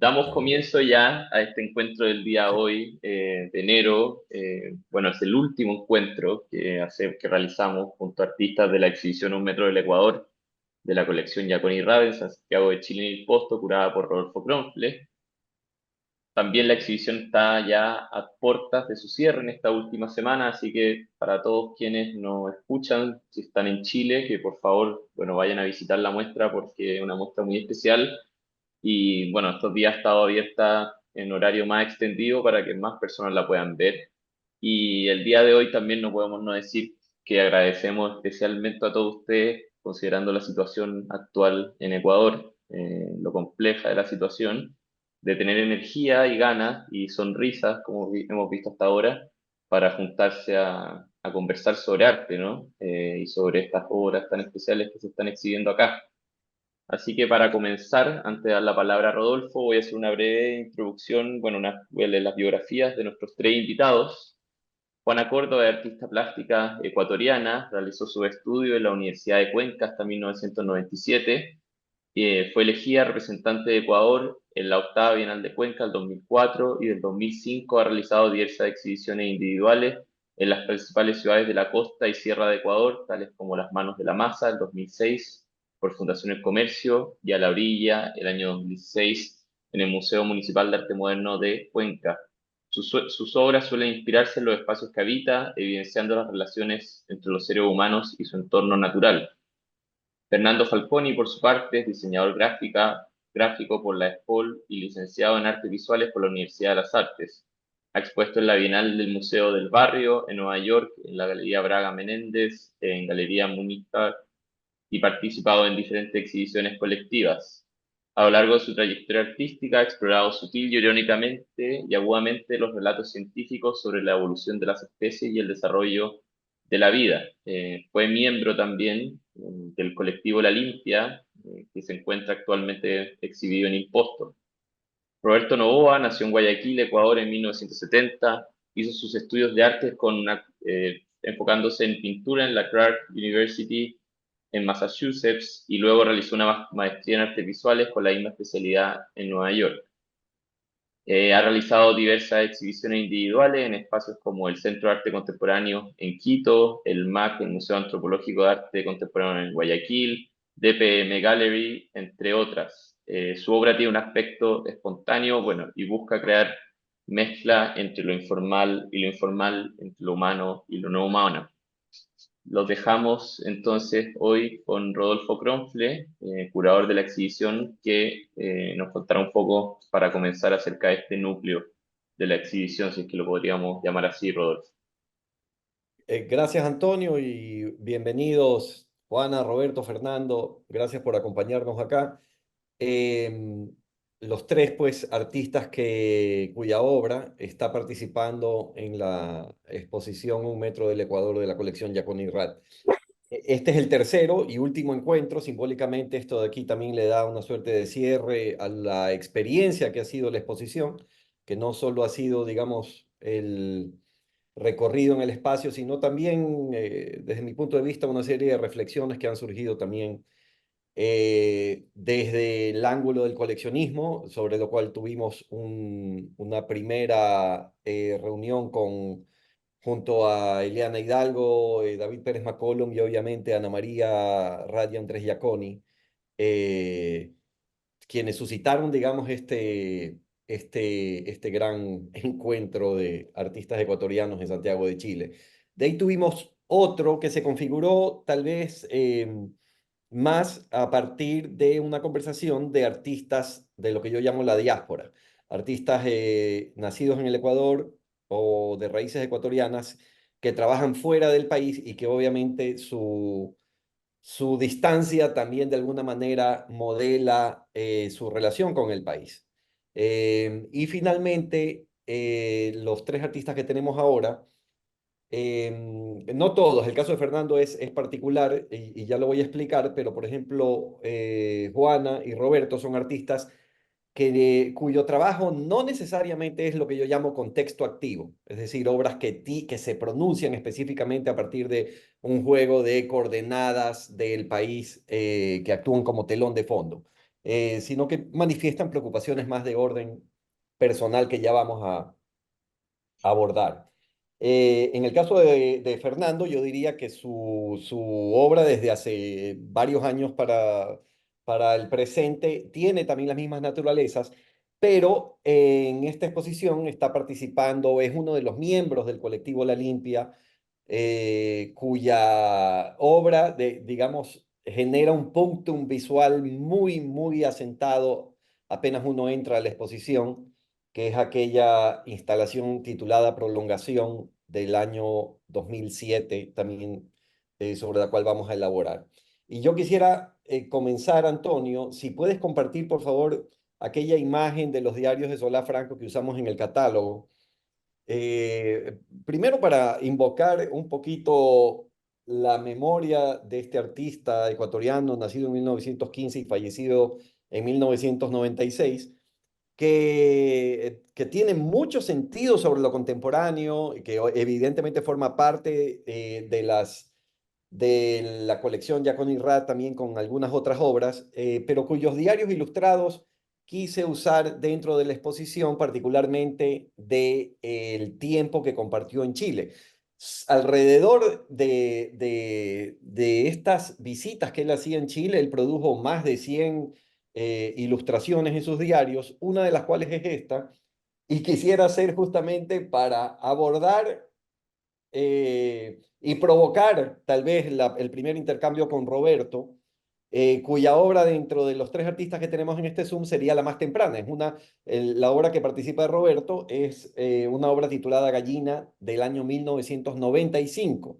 Damos comienzo ya a este encuentro del día hoy, de enero. Bueno, es el último encuentro que realizamos junto a artistas de la exhibición Un Metro del Ecuador de la colección Giaconi Ravens, Santiago de Chile en el Posto, curada por Rodolfo Kronfle. También la exhibición está ya a puertas de su cierre en esta última semana, así que para todos quienes nos escuchan, si están en Chile, que por favor, bueno, vayan a visitar la muestra porque es una muestra muy especial. Y bueno, estos días ha estado abierta en horario más extendido para que más personas la puedan ver. Y el día de hoy también no podemos no decir que agradecemos especialmente a todos ustedes, considerando la situación actual en Ecuador, lo compleja de la situación, de tener energía y ganas y sonrisas, como hemos visto hasta ahora, para juntarse a conversar sobre arte, ¿no? Y sobre estas obras tan especiales que se están exhibiendo acá. Así que para comenzar, antes de dar la palabra a Rodolfo, voy a hacer una breve introducción, bueno, voy a leer las biografías de nuestros tres invitados. Juana Córdoba es artista plástica ecuatoriana, realizó su estudio en la Universidad de Cuenca hasta 1997, fue elegida representante de Ecuador en la octava Bienal de Cuenca el 2004 y del 2005 ha realizado diversas exhibiciones individuales en las principales ciudades de la costa y sierra de Ecuador, tales como Las Manos de la Masa el 2006 por Fundación El Comercio y A la Orilla el año 2016 en el Museo Municipal de Arte Moderno de Cuenca. Sus obras suelen inspirarse en los espacios que habita, evidenciando las relaciones entre los seres humanos y su entorno natural. Fernando Falconi, por su parte, es diseñador gráfico por la ESPOL y licenciado en Artes Visuales por la Universidad de las Artes. Ha expuesto en la Bienal del Museo del Barrio, en Nueva York, en la Galería Braga Menéndez, en Galería Múnica y participado en diferentes exhibiciones colectivas. A lo largo de su trayectoria artística ha explorado sutil y irónicamente y agudamente los relatos científicos sobre la evolución de las especies y el desarrollo de la vida. Fue miembro también del colectivo La Limpia, que se encuentra actualmente exhibido en Imposto. Roberto Novoa nació en Guayaquil, Ecuador, en 1970. Hizo sus estudios de arte enfocándose en pintura en la Clark University en Massachusetts y luego realizó una maestría en artes visuales con la misma especialidad en Nueva York. Ha realizado diversas exhibiciones individuales en espacios como el Centro de Arte Contemporáneo en Quito, el MAC, el Museo Antropológico de Arte Contemporáneo en Guayaquil, DPM Gallery, entre otras. Su obra tiene un aspecto espontáneo, bueno, y busca crear mezcla entre lo informal y lo informal, entre lo humano y lo no humano. Los dejamos entonces hoy con Rodolfo Kronfle, curador de la exhibición, que nos contará un poco para comenzar acerca de este núcleo de la exhibición, si es que lo podríamos llamar así, Rodolfo. Gracias, Antonio, y bienvenidos, Juana, Roberto, Fernando. Gracias por acompañarnos acá. Em, los tres, pues, artistas cuya obra está participando en la exposición Un Metro del Ecuador de la colección Giaconi Rat. Este es el tercero y último encuentro. Simbólicamente, esto de aquí también le da una suerte de cierre a la experiencia que ha sido la exposición, que no solo ha sido, digamos, el recorrido en el espacio, sino también, desde mi punto de vista, una serie de reflexiones que han surgido también desde el ángulo del coleccionismo, sobre lo cual tuvimos una primera reunión junto a Eliana Hidalgo, David Pérez McCollum y obviamente Ana María Radia Andrés Giaconi, eh, quienes suscitaron, digamos, este gran encuentro de artistas ecuatorianos en Santiago de Chile. De ahí tuvimos otro que se configuró tal vez más a partir de una conversación de artistas de lo que yo llamo la diáspora, artistas nacidos en el Ecuador o de raíces ecuatorianas que trabajan fuera del país y que obviamente su distancia también de alguna manera modela su relación con el país. Y finalmente, los tres artistas que tenemos ahora, no todos, el caso de Fernando es particular y ya lo voy a explicar, pero por ejemplo, Juana y Roberto son artistas cuyo trabajo no necesariamente es lo que yo llamo contexto activo, es decir, obras que se pronuncian específicamente a partir de un juego de coordenadas del país que actúan como telón de fondo. sino que manifiestan preocupaciones más de orden personal que ya vamos a abordar. En el caso de Fernando, yo diría que su obra desde hace varios años para el presente tiene también las mismas naturalezas, pero en esta exposición está participando, es uno de los miembros del colectivo La Limpia, cuya obra, digamos, genera un punctum visual muy, muy asentado apenas uno entra a la exposición, que es aquella instalación titulada Prolongación del año 2007, también sobre la cual vamos a elaborar. Y yo quisiera comenzar, Antonio, si puedes compartir, por favor, aquella imagen de los diarios de Solá Franco que usamos en el catálogo. Primero para invocar un poquito la memoria de este artista ecuatoriano, nacido en 1915 y fallecido en 1996, que tiene mucho sentido sobre lo contemporáneo, y que evidentemente forma parte de la colección Jacón Irrat, también con algunas otras obras, pero cuyos diarios ilustrados quise usar dentro de la exposición, particularmente del tiempo que compartió en Chile. Alrededor de estas visitas que él hacía en Chile, él produjo más de 100 ilustraciones en sus diarios, una de las cuales es esta, y quisiera hacer justamente para abordar y provocar tal vez el primer intercambio con Roberto, cuya obra dentro de los tres artistas que tenemos en este Zoom sería la más temprana. La obra que participa de Roberto es una obra titulada Gallina del año 1995,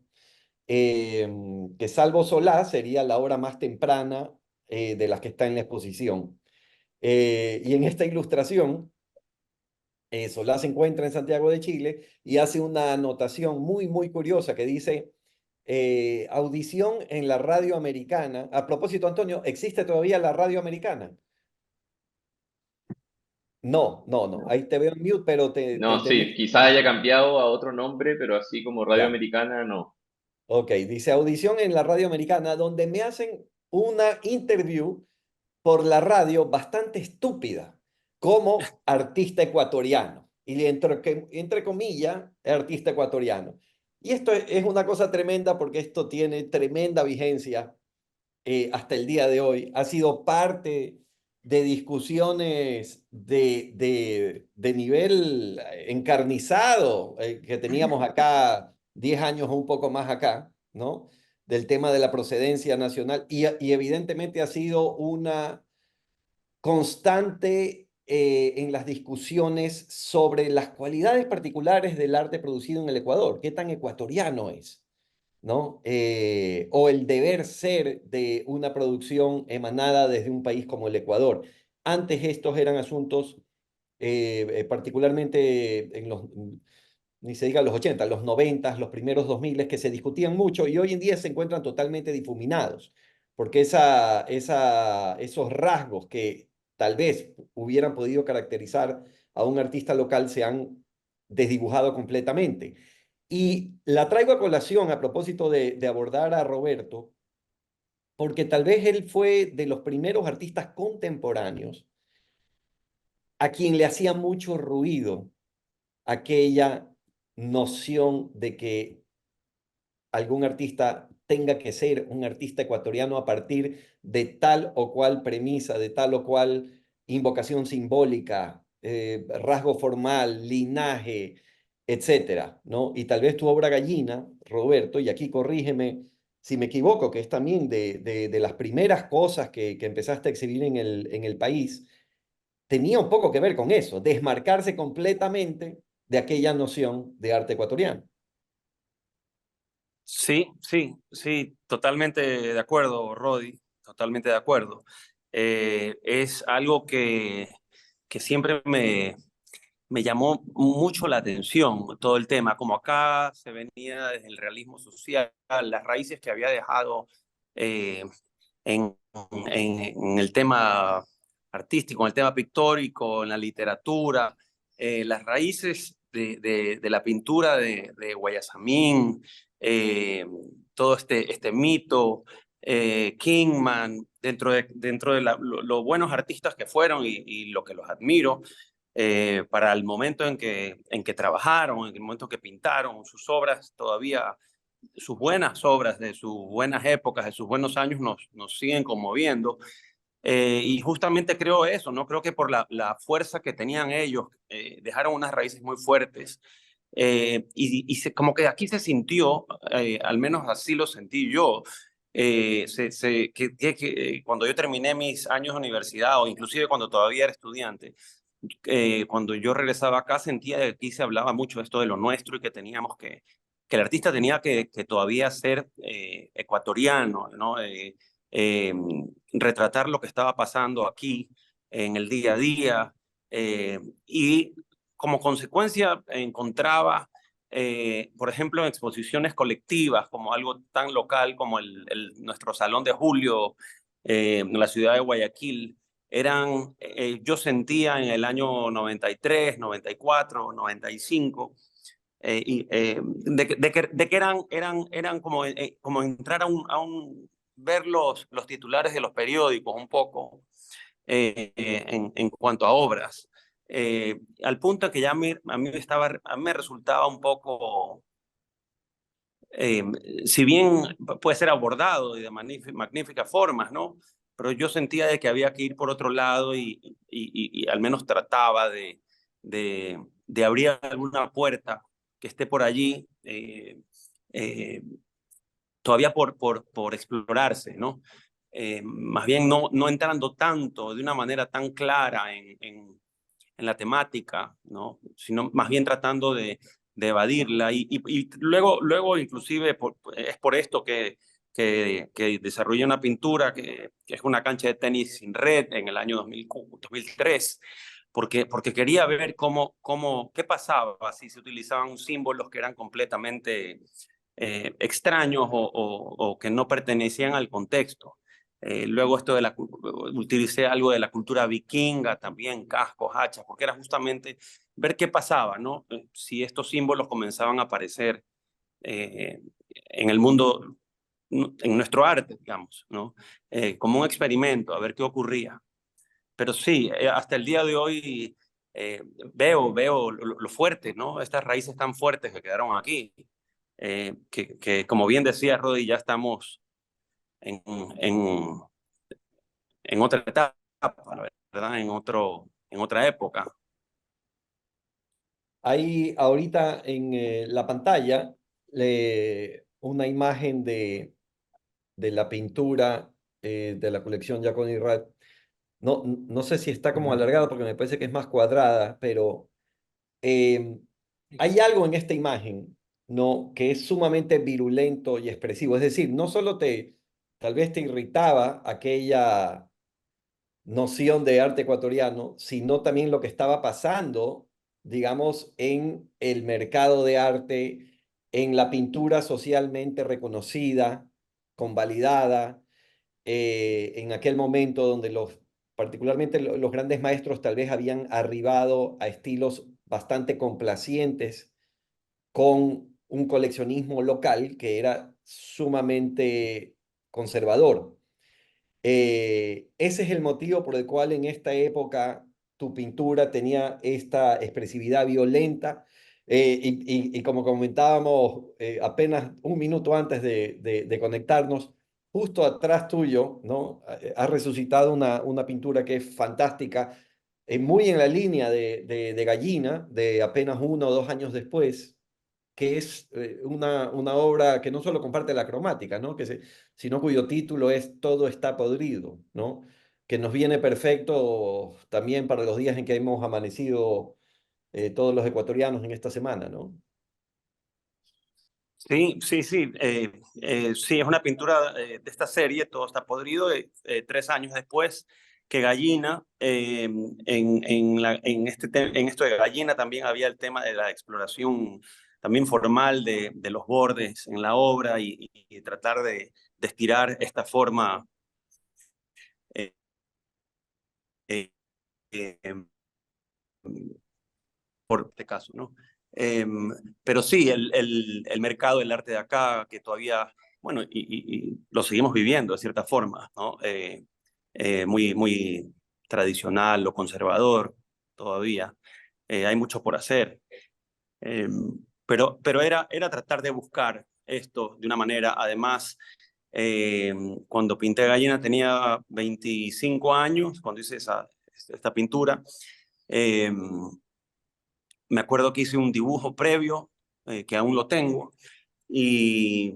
que salvo Solá sería la obra más temprana de las que está en la exposición. Y en esta ilustración, Solá se encuentra en Santiago de Chile y hace una anotación muy, muy curiosa que dice, audición en la radio americana. A propósito, Antonio, ¿existe todavía la radio americana? No, no, no. Ahí te veo en mute, pero te No, sí, tenés... quizá haya cambiado a otro nombre, pero así como Radio Ya. Americana, no. Ok, dice audición en la radio americana, donde me hacen una interview por la radio bastante estúpida como artista ecuatoriano. Y entre comillas, artista ecuatoriano. Y esto es una cosa tremenda porque esto tiene tremenda vigencia hasta el día de hoy. Ha sido parte de discusiones de nivel encarnizado que teníamos acá 10 años o un poco más acá, ¿no? Del tema de la procedencia nacional y evidentemente ha sido una constante en las discusiones sobre las cualidades particulares del arte producido en el Ecuador, qué tan ecuatoriano es, ¿no? O el deber ser de una producción emanada desde un país como el Ecuador. Antes estos eran asuntos, particularmente ni se diga los 80, los 90, los primeros 2000, que se discutían mucho y hoy en día se encuentran totalmente difuminados, porque esos rasgos que tal vez hubieran podido caracterizar a un artista local se han desdibujado completamente. Y la traigo a colación a propósito de abordar a Roberto, porque tal vez él fue de los primeros artistas contemporáneos a quien le hacía mucho ruido aquella noción de que algún artista tenga que ser un artista ecuatoriano a partir de tal o cual premisa, de tal o cual invocación simbólica, rasgo formal, linaje, etcétera, ¿no? Y tal vez tu obra Gallina, Roberto, y aquí corrígeme si me equivoco, que es también de las primeras cosas que empezaste a exhibir en el país, tenía un poco que ver con eso, desmarcarse completamente de aquella noción de arte ecuatoriano. Sí, sí, sí, totalmente de acuerdo, Rodi, totalmente de acuerdo. Es algo que siempre me llamó mucho la atención, todo el tema, como acá se venía desde el realismo social, las raíces que había dejado eh, en, en el tema artístico, en el tema pictórico, en la literatura, las raíces de la pintura de Guayasamín, eh, todo este mito, Kingman, dentro de los buenos artistas que fueron y lo que los admiro, para el momento en que trabajaron, en el momento que pintaron sus obras, todavía sus buenas obras de sus buenas épocas, de sus buenos años nos siguen conmoviendo. Y justamente creo eso, ¿no? Creo que por la fuerza que tenían ellos, dejaron unas raíces muy fuertes. Como que aquí se sintió, al menos así lo sentí yo, cuando yo terminé mis años de universidad o inclusive cuando todavía era estudiante, cuando yo regresaba acá sentía que aquí se hablaba mucho de esto de lo nuestro y que teníamos que el artista tenía que todavía ser ecuatoriano, ¿no? Eh, Retratar lo que estaba pasando aquí en el día a día, y como consecuencia encontraba, por ejemplo, en exposiciones colectivas como algo tan local como nuestro Salón de Julio en la ciudad de Guayaquil. Yo sentía en el año 93, 94, 95, de que eran como, como entrar ver los titulares de los periódicos un poco, en cuanto a obras, al punto que ya a mí me resultaba un poco, eh, si bien puede ser abordado y de magníficas formas, ¿no? Pero yo sentía de que había que ir por otro lado y al menos trataba de abrir alguna puerta que esté por allí, eh, todavía por explorarse, ¿no? Más bien no entrando tanto de una manera tan clara en la temática, ¿no? Sino más bien tratando de evadirla y luego inclusive es por esto que desarrollé una pintura que es una cancha de tenis sin red en el año 2003, porque quería ver qué pasaba si se utilizaban símbolos que eran completamente extraños o que no pertenecían al contexto. Luego utilicé algo de la cultura vikinga también, cascos, hachas, porque era justamente ver qué pasaba, ¿no? Si estos símbolos comenzaban a aparecer en el mundo, en nuestro arte, digamos, ¿no? Como un experimento, a ver qué ocurría. Pero sí, hasta el día de hoy eh, veo lo fuerte, ¿no? Estas raíces tan fuertes que quedaron aquí, que como bien decía Rodi, ya estamos en, en, en otra etapa, ¿verdad? En otra época. Hay ahorita en la pantalla una imagen de la pintura de la colección Jaconi Rat. No sé si está como alargada porque me parece que es más cuadrada, pero eh, hay algo en esta imagen, ¿no? Que es sumamente virulento y expresivo. Es decir, no solo tal vez te irritaba aquella noción de arte ecuatoriano, sino también lo que estaba pasando, digamos, en el mercado de arte, en la pintura socialmente reconocida, convalidada, en aquel momento donde particularmente los grandes maestros tal vez habían arribado a estilos bastante complacientes con un coleccionismo local que era sumamente conservador. Ese es el motivo por el cual en esta época tu pintura tenía esta expresividad violenta. Y como comentábamos apenas un minuto antes de conectarnos, justo atrás tuyo, ¿no? Ha resucitado una pintura que es fantástica, muy en la línea de Gallina, de apenas 1 o 2 años después, que es una obra que no solo comparte la cromática, ¿no? Sino cuyo título es Todo está podrido, ¿no? Que nos viene perfecto también para los días en que hemos amanecido todos los ecuatorianos en esta semana, ¿no? Sí, sí, sí. Sí, es una pintura de esta serie, Todo está podrido, 3 años después que Gallina. En esto de Gallina también había el tema de la exploración también formal de los bordes en la obra y tratar de estirar esta forma, eh, eh, eh, por este caso, ¿no? Pero sí, el mercado del arte de acá, que todavía bueno, y lo seguimos viviendo de cierta forma, ¿no? Muy tradicional o conservador todavía. Hay mucho por hacer. Eh, pero era tratar de buscar esto de una manera, además, cuando pinté Gallina tenía 25 años, cuando hice esta pintura. Me acuerdo que hice un dibujo previo, que aún lo tengo, y,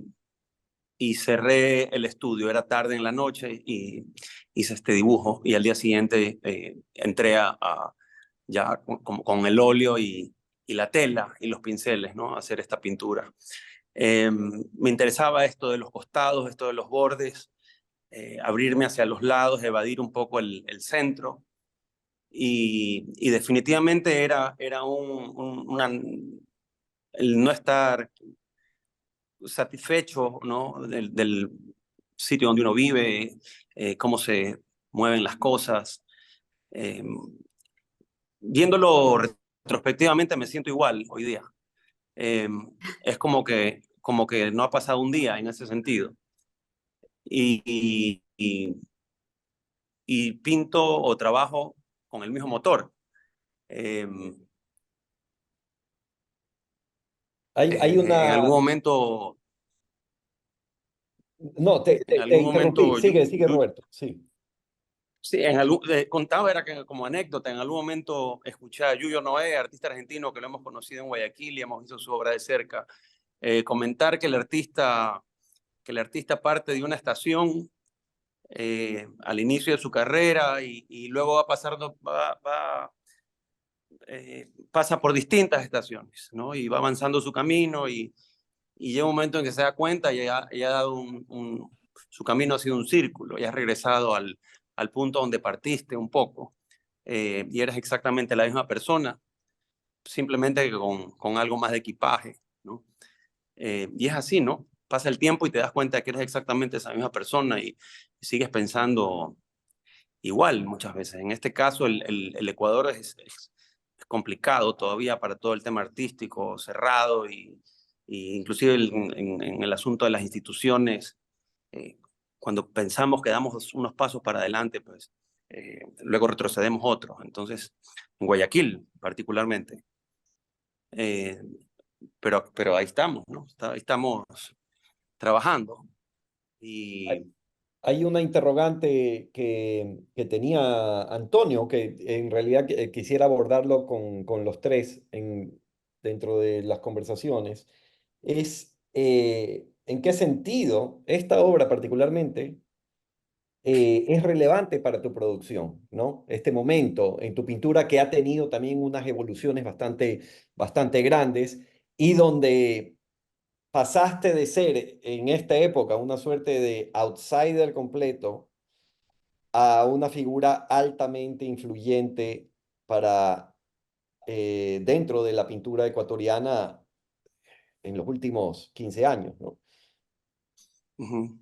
y cerré el estudio. Era tarde en la noche y hice este dibujo, y al día siguiente entré ya con el óleo y la tela y los pinceles, ¿no? A hacer esta pintura. Me interesaba esto de los costados, esto de los bordes, abrirme hacia los lados, evadir un poco el centro. Y definitivamente era el no estar satisfecho, ¿no? Del sitio donde uno vive, cómo se mueven las cosas. Eh, Viéndolo retrospectivamente me siento igual hoy día. Eh, es como que no ha pasado un día en ese sentido. Y, y, y, y pinto o trabajo con el mismo motor. Eh, Hay en algún una... momento, No, en te algún interrumpí. momento, Sigue, Roberto. Sí. sí, contaba, era que como anécdota, en algún momento escuché a Yuyo Noé, artista argentino que lo hemos conocido en Guayaquil y hemos visto su obra de cerca, comentar que el artista parte de una estación al inicio de su carrera y luego va pasando, pasa por distintas estaciones, ¿no? Y va avanzando su camino y llega un momento en que se da cuenta y ha dado su camino ha sido un círculo y has regresado al punto donde partiste un poco, y eres exactamente la misma persona, simplemente con algo más de equipaje, ¿no? Y es así, ¿no? Pasa el tiempo y te das cuenta de que eres exactamente esa misma persona y sigues pensando igual muchas veces. En este caso, el Ecuador es complicado todavía para todo el tema artístico, cerrado y inclusive en el asunto de las instituciones, eh, cuando pensamos que damos unos pasos para adelante, pues luego retrocedemos otros. Entonces, en Guayaquil particularmente. Eh, pero ahí estamos, ¿no? Ahí estamos trabajando. Hay, Y hay una interrogante que tenía Antonio, que en realidad quisiera abordarlo con los tres dentro de las conversaciones. Es en qué sentido esta obra particularmente es relevante para tu producción, ¿no? Este momento en tu pintura que ha tenido también unas evoluciones bastante grandes y donde pasaste de ser en esta época una suerte de outsider completo a una figura altamente influyente para dentro de la pintura ecuatoriana en los últimos 15 años, ¿no? uh-huh.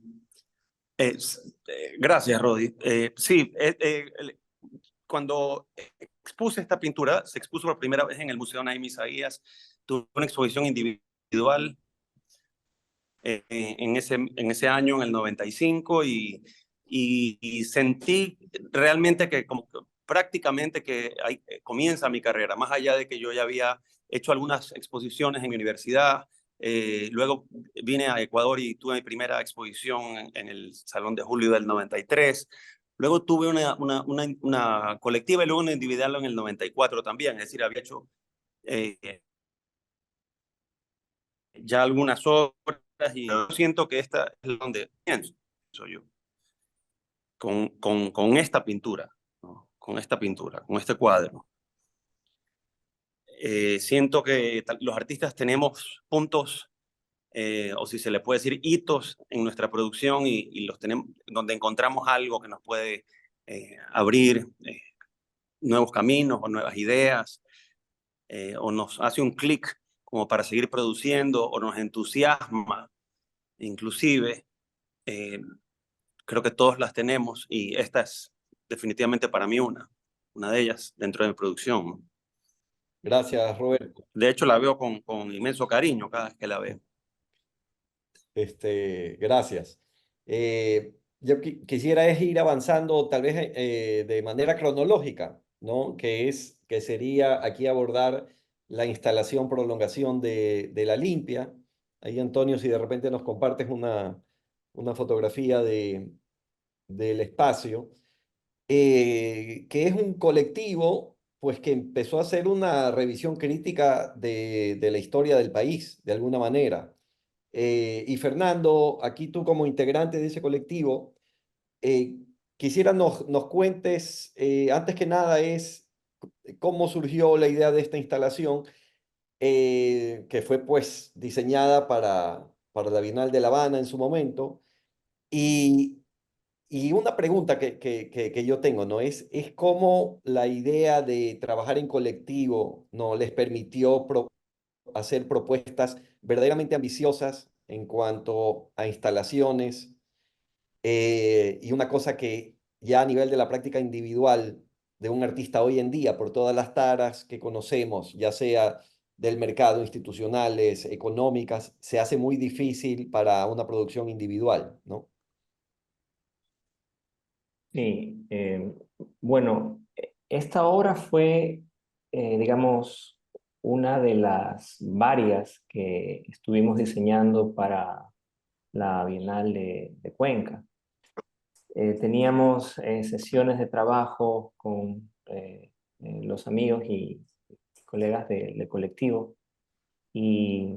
Gracias, Rodi. Sí, cuando expuse esta pintura, se expuso por primera vez en el Museo Naim Isaías, tuve una exposición individual en ese año, en el 95, y sentí realmente que como que prácticamente que ahí comienza mi carrera, más allá de que yo ya había hecho algunas exposiciones en mi universidad. Luego vine a Ecuador y tuve mi primera exposición en el Salón de Julio del 93. Luego tuve una colectiva y luego una individual en el 94 también. Es decir, había hecho ya algunas obras y siento que esta es donde pienso yo, con esta pintura, ¿no? Con esta pintura, con este cuadro. Siento que los artistas tenemos puntos, o si se le puede decir hitos en nuestra producción y los tenemos donde encontramos algo que nos puede abrir nuevos caminos o nuevas ideas, o nos hace un clic como para seguir produciendo o nos entusiasma inclusive. eh, Creo que todos las tenemos y esta es definitivamente para mí una de ellas dentro de mi producción. Gracias, Roberto. De hecho, la veo con inmenso cariño cada vez que la veo. Gracias. Yo quisiera es ir avanzando tal vez de manera cronológica, ¿no? Que sería aquí abordar la instalación, prolongación de la Limpia. Ahí, Antonio, si de repente nos compartes una fotografía del espacio, que es un colectivo pues que empezó a hacer una revisión crítica de la historia del país, de alguna manera. Y Fernando, aquí tú como integrante de ese colectivo, eh, quisiera nos cuentes, antes que nada, es cómo surgió la idea de esta instalación, que fue pues diseñada para la Bienal de La Habana en su momento. Y, y una pregunta que yo tengo, ¿no? Es cómo la idea de trabajar en colectivo, ¿no? Les permitió hacer propuestas verdaderamente ambiciosas en cuanto a instalaciones, y una cosa que ya a nivel de la práctica individual de un artista hoy en día, por todas las taras que conocemos, ya sea del mercado, institucionales, económicas, se hace muy difícil para una producción individual, ¿no? Sí, bueno, esta obra fue, digamos, una de las varias que estuvimos diseñando para la Bienal de Cuenca. Teníamos sesiones de trabajo con los amigos y colegas del colectivo y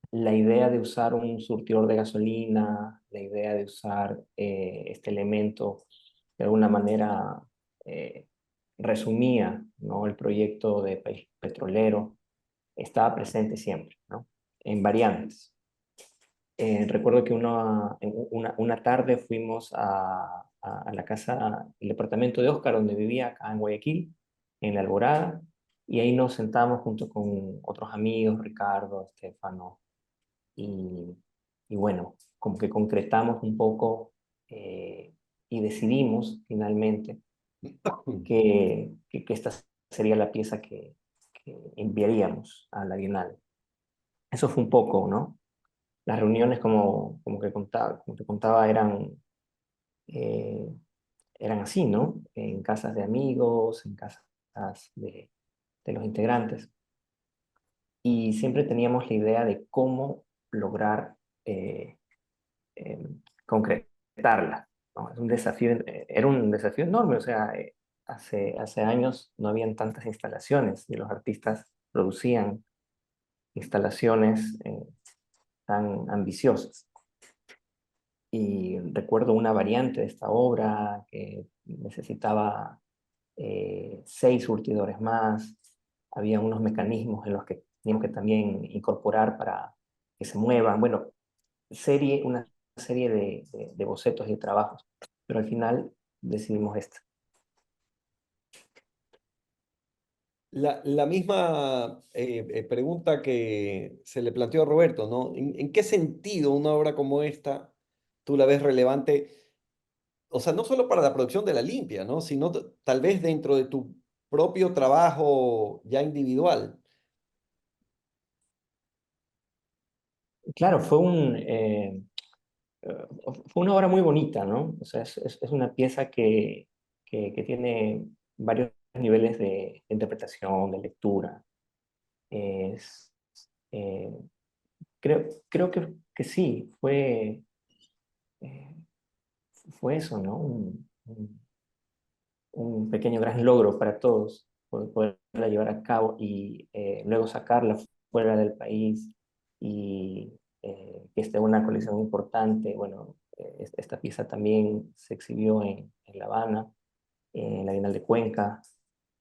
la idea de usar un surtidor de gasolina, la idea de usar este elemento de alguna manera eh, resumía, ¿no? El proyecto de país petrolero estaba presente siempre, ¿no? En variantes. Recuerdo que una tarde fuimos a la casa, el departamento de Oscar, donde vivía acá en Guayaquil, en La Alborada, y ahí nos sentamos junto con otros amigos, Ricardo, Estefano, y, y bueno, como que concretamos un poco y decidimos finalmente que esta sería la pieza que enviaríamos a la Bienal. Eso fue un poco, ¿no? Las reuniones, como te contaba, eh, eran así, ¿no? En casas de amigos, en casas de los integrantes. Y siempre teníamos la idea de cómo lograr concretarla, ¿no? Es un desafío, era un desafío enorme, o sea, hace años no habían tantas instalaciones y los artistas producían instalaciones tan ambiciosas. Y recuerdo una variante de esta obra que necesitaba 6 surtidores más, había unos mecanismos en los que teníamos que también incorporar para que se muevan, bueno, una serie de bocetos y trabajos, pero al final decidimos esta. La misma pregunta que se le planteó a Roberto, ¿no? En qué sentido una obra como esta tú la ves relevante? O sea, no solo para la producción de la limpia, ¿no? Sino tal vez dentro de tu propio trabajo ya individual. Claro, fue una obra muy bonita, ¿no? O sea, es una pieza que tiene varios niveles de interpretación, de lectura. Es, eh, creo que sí, eh, fue eso, ¿no? Un pequeño gran logro para todos, poderla llevar a cabo y luego sacarla fuera del país y que esté en una colección importante. Bueno, esta pieza también se exhibió en La Habana, en la Bienal de Cuenca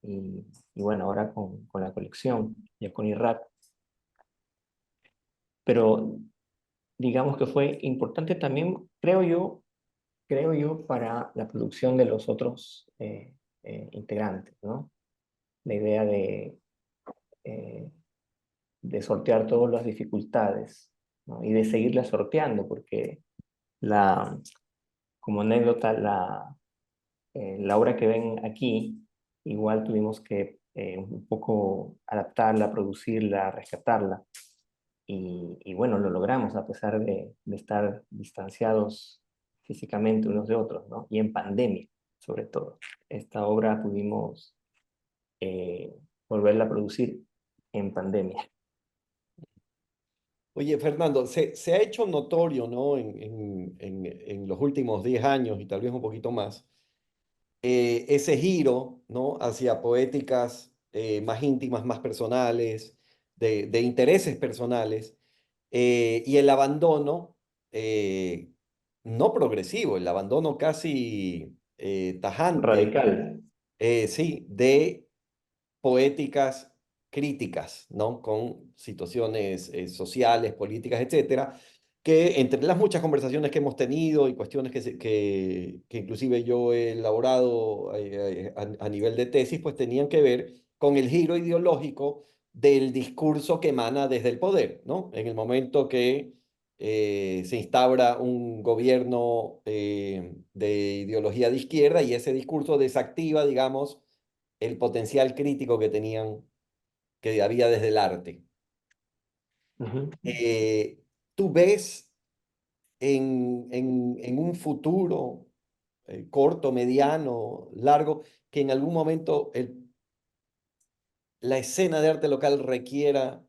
y, y bueno, ahora con la colección, ya con IRRAP. Pero digamos que fue importante también, creo yo, para la producción de los otros integrantes, ¿no? La idea eh, de sortear todas las dificultades, ¿no? Y de seguirlas sorteando, porque la, como anécdota, la obra que ven aquí, igual tuvimos que un poco adaptarla, producirla, rescatarla, y bueno, lo logramos a pesar de estar distanciados físicamente unos de otros, ¿no? Y en pandemia, sobre todo. Esta obra pudimos eh, volverla a producir en pandemia. Oye, Fernando, se ha hecho notorio, ¿no? En los últimos 10 años y tal vez un poquito más, ese giro, ¿no? Hacia poéticas más íntimas, más personales, de intereses personales, y el abandono no progresivo, el abandono casi tajante, Radical. sí, de poéticas críticas, ¿no? Con situaciones sociales, políticas, etcétera, que entre las muchas conversaciones que hemos tenido y cuestiones que inclusive yo he elaborado a nivel de tesis, pues tenían que ver con el giro ideológico del discurso que emana desde el poder, ¿no? En el momento que se instaura un gobierno de ideología de izquierda y ese discurso desactiva, digamos, el potencial crítico que tenían, que había desde el arte. Ujú. ¿Tú ves en un futuro corto, mediano, largo, que en algún momento la escena de arte local requiera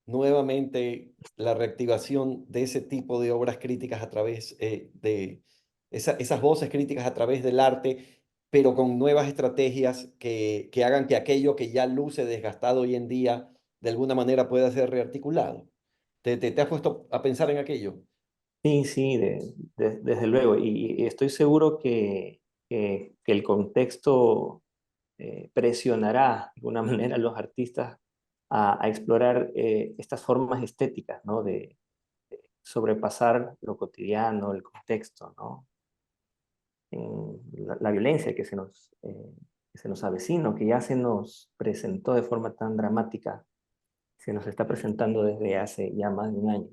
nuevamente la reactivación de ese tipo de obras críticas a través de esas voces críticas a través del arte, pero con nuevas estrategias que hagan que aquello que ya luce desgastado hoy en día de alguna manera pueda ser rearticulado? ¿Te has puesto a pensar en aquello? Sí, sí, desde luego. Y estoy seguro que el contexto presionará de alguna manera a los artistas a explorar estas formas estéticas, ¿no? De sobrepasar lo cotidiano, el contexto, ¿no? La violencia que se nos avecina, que ya se nos presentó de forma tan dramática, se nos está presentando desde hace ya más de un año.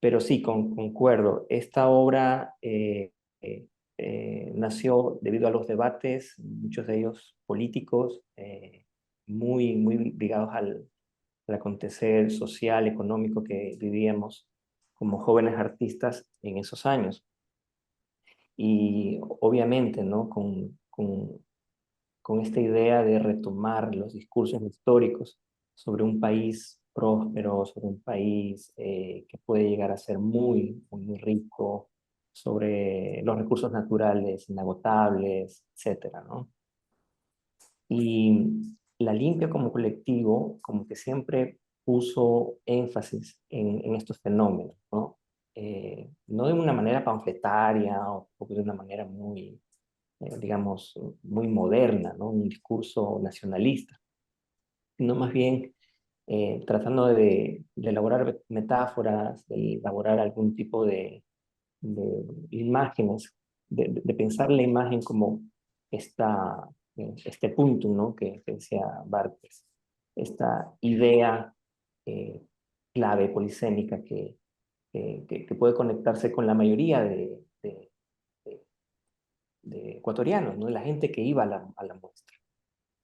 Pero sí, concuerdo, esta obra nació debido a los debates, muchos de ellos políticos, muy ligados al acontecer social, económico que vivíamos como jóvenes artistas en esos años. Y obviamente, ¿no? Con esta idea de retomar los discursos históricos sobre un país próspero, sobre un país que puede llegar a ser muy rico, sobre los recursos naturales inagotables, etcétera, ¿no? Y la Limpia como colectivo, como que siempre puso énfasis en estos fenómenos, ¿no? No de una manera panfletaria o de una manera muy, digamos, muy moderna, ¿no? Un discurso nacionalista, sino más bien tratando de elaborar metáforas, de elaborar algún tipo de imágenes, de pensar la imagen como este punto, ¿no? Que decía Barthes, esta idea eh, clave polisémica que puede conectarse con la mayoría de, de ecuatorianos, ¿no? La gente que iba a la muestra.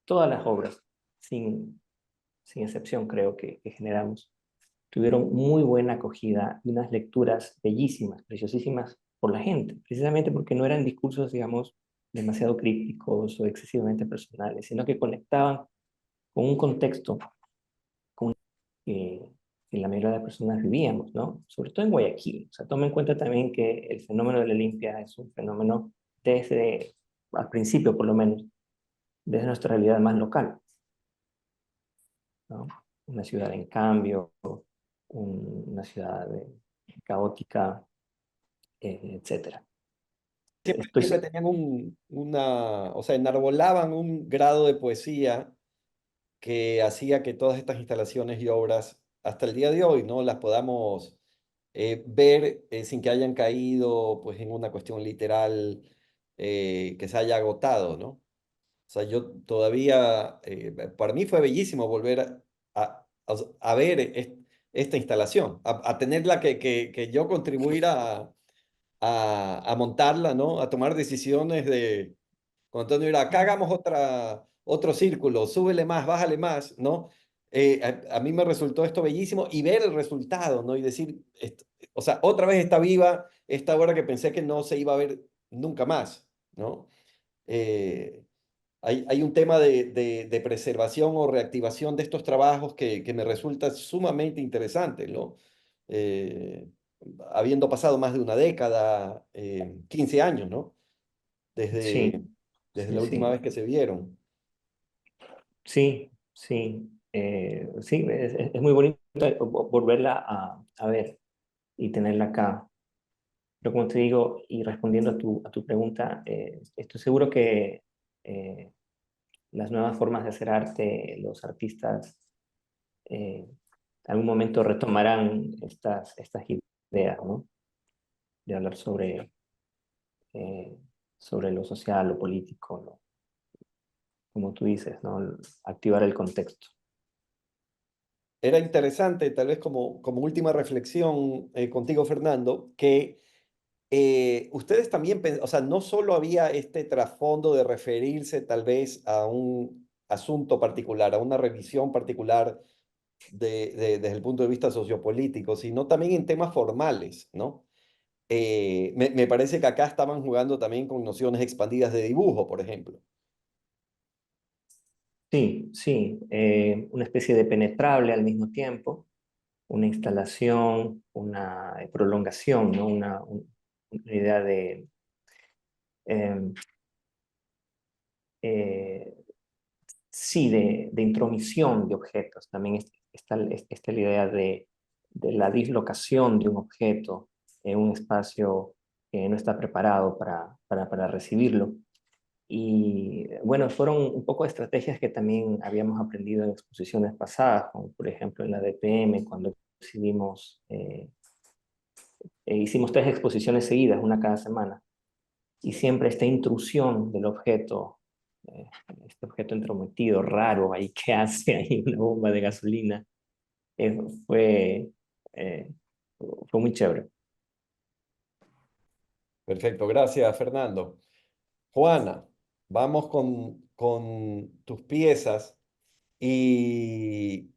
Todas las obras, sin excepción, creo que generamos, tuvieron muy buena acogida y unas lecturas bellísimas, preciosísimas por la gente, precisamente porque no eran discursos, digamos, demasiado crípticos o excesivamente personales, sino que conectaban con un contexto que, que la mayoría de las personas vivíamos, ¿no? Sobre todo en Guayaquil. O sea, toma en cuenta también que el fenómeno de la limpia es un fenómeno desde, al principio por lo menos, desde nuestra realidad más local, ¿no? Una ciudad en cambio, una ciudad caótica, etcétera. Estoy, Siempre tenían o sea, enarbolaban un grado de poesía que hacía que todas estas instalaciones y obras, hasta el día de hoy, ¿no? Las podamos ver sin que hayan caído pues, en una cuestión literal que se haya agotado, ¿no? O sea, yo todavía, para mí fue bellísimo volver a ver esta instalación, a tenerla que yo contribuir a montarla, ¿no? A tomar decisiones de, con Antonio era, acá hagamos otro círculo, súbele más, bájale más, ¿no? A mí me resultó esto bellísimo y ver el resultado, ¿no? Y decir, o sea, otra vez está viva esta obra que pensé que no se iba a ver nunca más, ¿no? Eh, hay un tema de preservación o reactivación de estos trabajos que me resulta sumamente interesante, ¿no? Eh, Habiendo pasado más de una década, 15 años, ¿no? Sí, Desde sí, la última sí. vez que se vieron. Sí, sí. Sí, es muy bonito volverla a ver y tenerla acá. Pero como te digo, y respondiendo a tu pregunta, estoy seguro que eh, las nuevas formas de hacer arte, los artistas, en algún momento retomarán estas ideas, ¿no? De hablar eh, sobre lo social, lo político, como tú dices, ¿no? Activar el contexto. Era interesante, tal vez como última reflexión contigo, Fernando, que ustedes también, o sea, no solo había este trasfondo de referirse tal vez a un asunto particular, a una revisión particular desde el punto de vista sociopolítico, sino también en temas formales, ¿no? Me parece que acá estaban jugando también con nociones expandidas de dibujo, por ejemplo. Sí, sí, una especie de penetrable al mismo tiempo, una instalación, una prolongación, ¿no? Una idea de, eh, eh, sí, de intromisión de objetos. También está la idea de la dislocación de un objeto en un espacio que no está preparado para recibirlo. Y bueno, fueron un poco estrategias que también habíamos aprendido en exposiciones pasadas, como por ejemplo en la DPM, cuando decidimos, hicimos 3 exposiciones seguidas, una cada semana, y siempre esta intrusión del objeto, eh, este objeto entrometido, raro, ahí que hace ahí una bomba de gasolina, eh, fue, eh, fue muy chévere. Perfecto, gracias, Fernando. Juana, vamos con tus piezas y,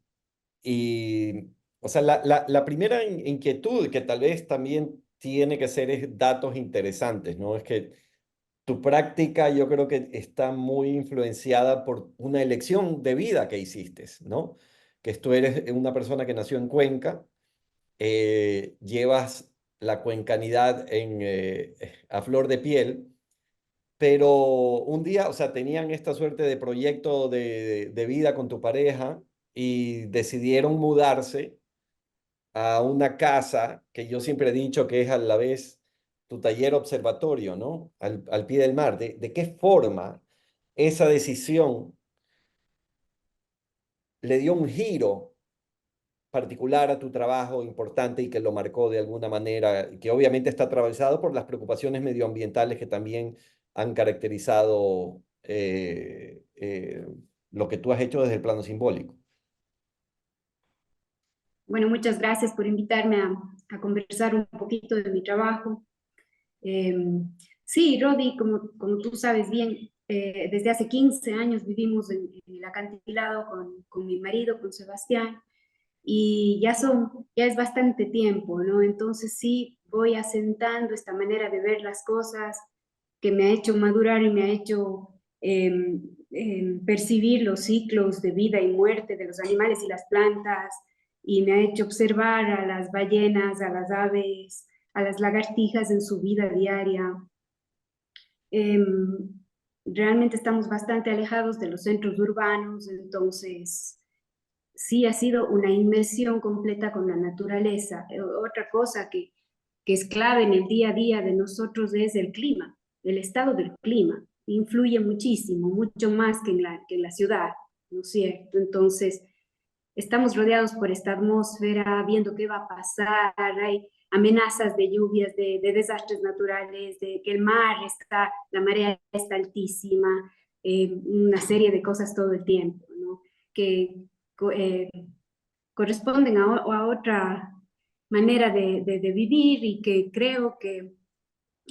o sea, la primera inquietud que tal vez también tiene que ser es datos interesantes, ¿no? Es que tu práctica yo creo que está muy influenciada por una elección de vida que hiciste, ¿no? Que tú eres una persona que nació en Cuenca, llevas la cuencanidad a flor de piel, pero un día, o sea, tenían esta suerte de proyecto de vida con tu pareja y decidieron mudarse a una casa que yo siempre he dicho que es a la vez tu taller observatorio, ¿no? Al pie del mar. ¿De qué forma esa decisión le dio un giro particular a tu trabajo importante y que lo marcó de alguna manera, que obviamente está atravesado por las preocupaciones medioambientales que también han caracterizado lo que tú has hecho desde el plano simbólico? Bueno, muchas gracias por invitarme a conversar un poquito de mi trabajo. Eh, sí, Rodi, como tú sabes bien, desde hace 15 años vivimos en el acantilado con mi marido, con Sebastián, y ya es bastante tiempo, ¿no? Entonces sí, voy asentando esta manera de ver las cosas que me ha hecho madurar y me ha hecho percibir los ciclos de vida y muerte de los animales y las plantas, y me ha hecho observar a las ballenas, a las aves, a las lagartijas en su vida diaria. Eh, Realmente estamos bastante alejados de los centros urbanos, entonces sí ha sido una inmersión completa con la naturaleza. Otra cosa que es clave en el día a día de nosotros es el clima, el estado del clima. Influye muchísimo, mucho más que en la ciudad, ¿no es cierto? Entonces, estamos rodeados por esta atmósfera, viendo qué va a pasar, hay amenazas de lluvias, de desastres naturales, de que el mar está, la marea está altísima, una serie de cosas todo el tiempo, ¿no? Que eh, corresponden a otra manera de vivir y que creo que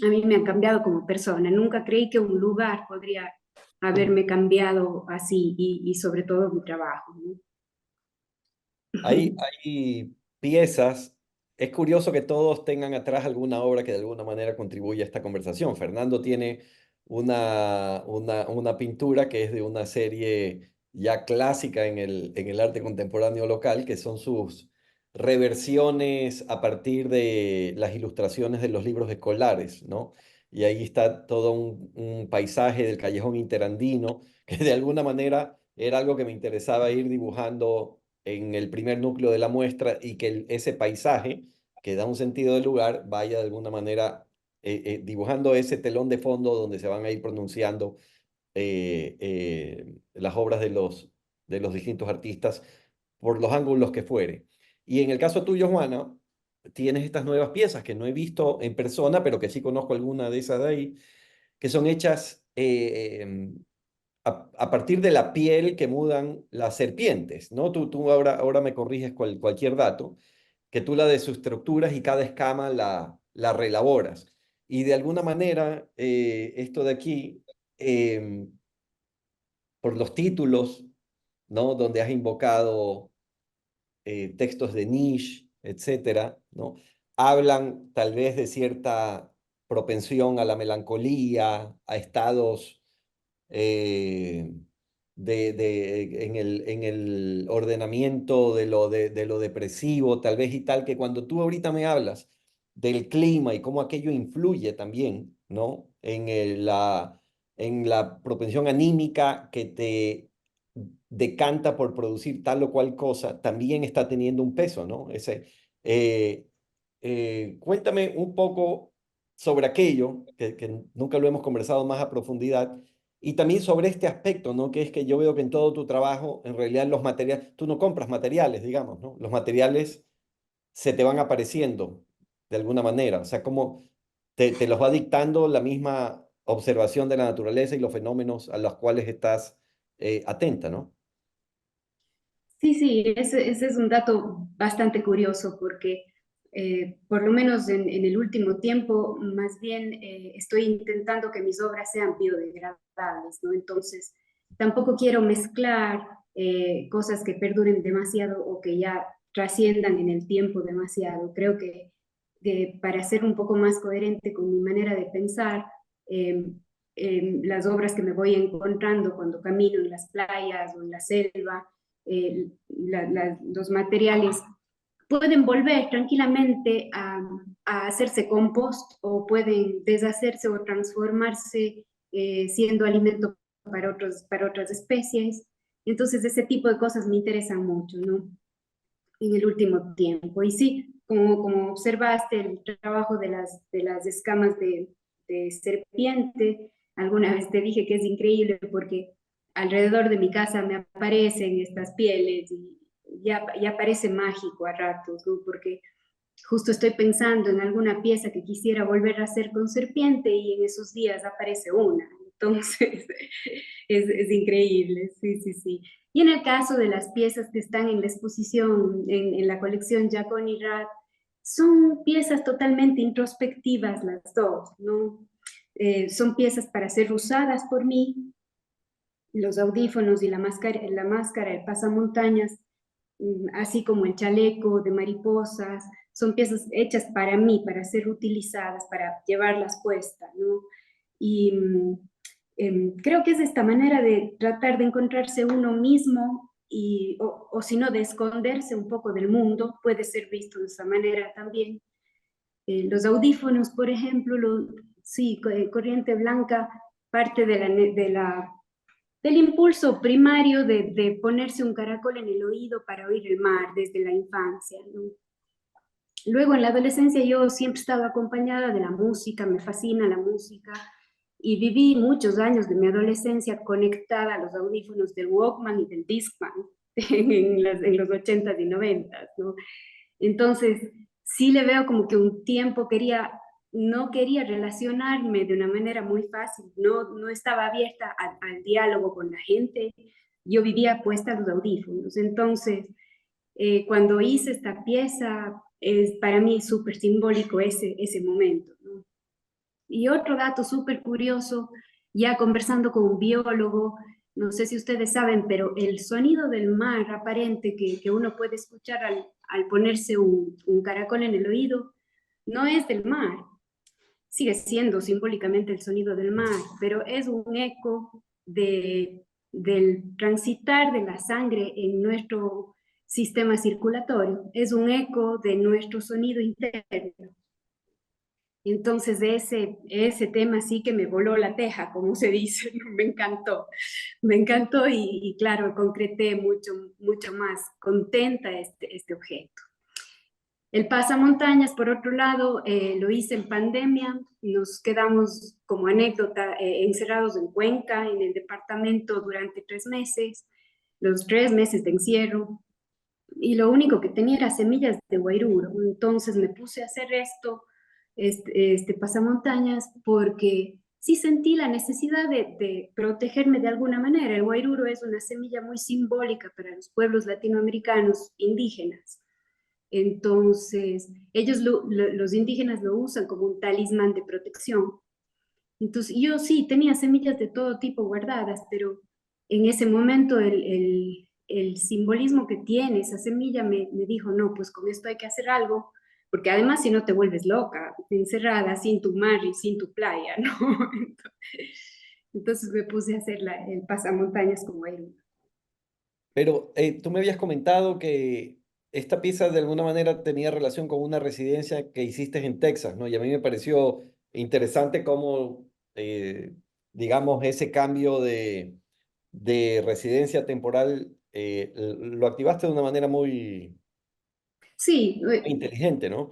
a mí me han cambiado como persona. Nunca creí que un lugar podría haberme cambiado así y sobre todo mi trabajo, ¿no? Hay piezas. Es curioso que todos tengan atrás alguna obra que de alguna manera contribuye a esta conversación. Fernando tiene una pintura que es de una serie ya clásica en el arte contemporáneo local, que son sus reversiones a partir de las ilustraciones de los libros escolares, ¿no? Y ahí está todo un paisaje del callejón interandino, que de alguna manera era algo que me interesaba ir dibujando en el primer núcleo de la muestra, y que ese paisaje que da un sentido del lugar vaya de alguna manera dibujando ese telón de fondo donde se van a ir pronunciando las obras de los distintos artistas por los ángulos que fuere. Y en el caso tuyo, Juana, tienes estas nuevas piezas que no he visto en persona, pero que sí conozco alguna de esas de ahí, que son hechas a partir de la piel que mudan las serpientes, ¿no? Tú ahora me corriges cualquier dato, que tú la desestructuras y cada escama la reelaboras. Y de alguna manera, esto de aquí, em, por los títulos, ¿no? Donde has invocado textos de Nietzsche, etcétera, ¿no? Hablan tal vez de cierta propensión a la melancolía, a estados eh, en el ordenamiento de lo depresivo, tal vez y tal, que cuando tú ahorita me hablas del clima y cómo aquello influye también, ¿no? En la propensión anímica que te decanta por producir tal o cual cosa, también está teniendo un peso, ¿no? Eh, Cuéntame un poco sobre aquello, que nunca lo hemos conversado más a profundidad, y también sobre este aspecto, ¿no? Que es que yo veo que en todo tu trabajo, en realidad los materiales, tú no compras materiales, digamos, ¿no? Los materiales se te van apareciendo de alguna manera, o sea, como te los va dictando la misma observación de la naturaleza y los fenómenos a los cuales estás atenta, ¿no? Sí, sí, ese es un dato bastante curioso porque por lo menos en el último tiempo, más bien estoy intentando que mis obras sean biodegradables, ¿no? Entonces, tampoco quiero mezclar cosas que perduren demasiado o que ya trasciendan en el tiempo demasiado. Creo que para ser un poco más coherente con mi manera de pensar, las obras que me voy encontrando cuando camino en las playas o en la selva, los materiales pueden volver tranquilamente a hacerse compost o pueden deshacerse o transformarse siendo alimento para otras especies. Entonces, ese tipo de cosas me interesan mucho, ¿no? En el último tiempo. Y sí, como observaste, el trabajo de las escamas de serpiente, alguna vez te dije que es increíble porque alrededor de mi casa me aparecen estas pieles y ya parece mágico a ratos, ¿no? Porque justo estoy pensando en alguna pieza que quisiera volver a hacer con serpiente y en esos días aparece una. Entonces, es increíble, sí, sí, sí. Y en el caso de las piezas que están en la exposición, en la colección Jacón y Rad, son piezas totalmente introspectivas las dos, ¿no? Son piezas para ser usadas por mí, los audífonos y la máscara, el pasamontañas, así como el chaleco de mariposas, son piezas hechas para mí, para ser utilizadas, para llevarlas puestas, ¿no? Y creo que es esta manera de tratar de encontrarse uno mismo o si no, de esconderse un poco del mundo, puede ser visto de esa manera también. Los audífonos, por ejemplo, sí, corriente blanca, parte del impulso primario de ponerse un caracol en el oído para oír el mar desde la infancia, ¿no? Luego en la adolescencia yo siempre he estado acompañada de la música, me fascina la música y viví muchos años de mi adolescencia conectada a los audífonos del Walkman y del Discman en los 80s y 90s, ¿no? Entonces, sí le veo como que un tiempo no quería relacionarme de una manera muy fácil, no estaba abierta al diálogo con la gente, yo vivía puesta a los audífonos. Entonces, cuando hice esta pieza, es para mí súper simbólico ese momento, ¿no? Y otro dato súper curioso, ya conversando con un biólogo, No sé si ustedes saben, pero el sonido del mar aparente que uno puede escuchar al ponerse un caracol en el oído no es del mar. Sigue siendo simbólicamente el sonido del mar, pero es un eco del transitar de la sangre en nuestro sistema circulatorio. Es un eco de nuestro sonido interno. Entonces, ese tema sí que me voló la teja, como se dice, me encantó y claro, concreté mucho más contenta este objeto. El pasamontañas, por otro lado, lo hice en pandemia, nos quedamos como anécdota encerrados en Cuenca, en el departamento durante 3 meses, los 3 meses de encierro, y lo único que tenía era semillas de guairuro. Entonces me puse a hacer este pasamontañas, porque sí sentí la necesidad de protegerme de alguna manera. El guairuro es una semilla muy simbólica para los pueblos latinoamericanos indígenas. Entonces, ellos, los indígenas lo usan como un talismán de protección. Entonces, yo sí tenía semillas de todo tipo guardadas, pero en ese momento el simbolismo que tiene esa semilla me dijo, no, pues con esto hay que hacer algo, porque además si no te vuelves loca, encerrada sin tu mar y sin tu playa, ¿no? Entonces me puse a hacer el pasamontañas como él. Pero tú me habías comentado que esta pieza de alguna manera tenía relación con una residencia que hiciste en Texas, ¿no? Y a mí me pareció interesante cómo, digamos, ese cambio de residencia temporal lo activaste de una manera muy Sí, inteligente, ¿no?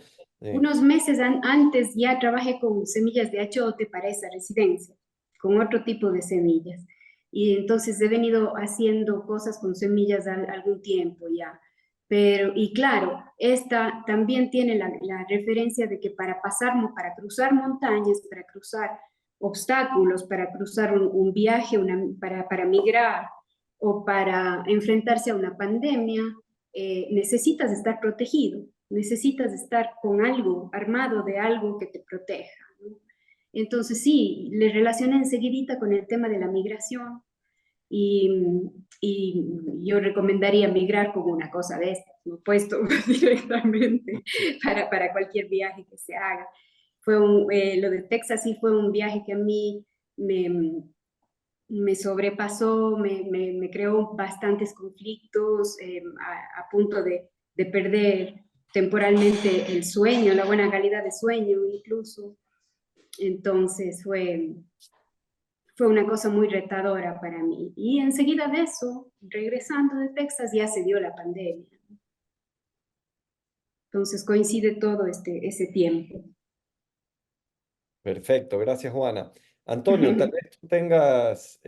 unos meses antes ya trabajé con semillas de achiote para esa residencia, con otro tipo de semillas. Y entonces he venido haciendo cosas con semillas algún tiempo ya. Pero, y claro, esta también tiene la referencia de que para cruzar montañas, para cruzar obstáculos, para cruzar un viaje, para migrar o para enfrentarse a una pandemia, necesitas estar protegido, necesitas estar con algo, armado de algo que te proteja, ¿no? Entonces sí, le relacioné enseguidita con el tema de la migración y yo recomendaría migrar con una cosa de estas, ¿no? Puesto directamente para cualquier viaje que se haga. Lo de Texas sí fue un viaje que a mí me sobrepasó, me creó bastantes conflictos, a punto de perder temporalmente el sueño, la buena calidad de sueño incluso. Entonces fue una cosa muy retadora para mí. Y enseguida de eso, regresando de Texas, ya se dio la pandemia. Entonces coincide todo ese tiempo. Perfecto, gracias Juana. Antonio, tal vez tú tengas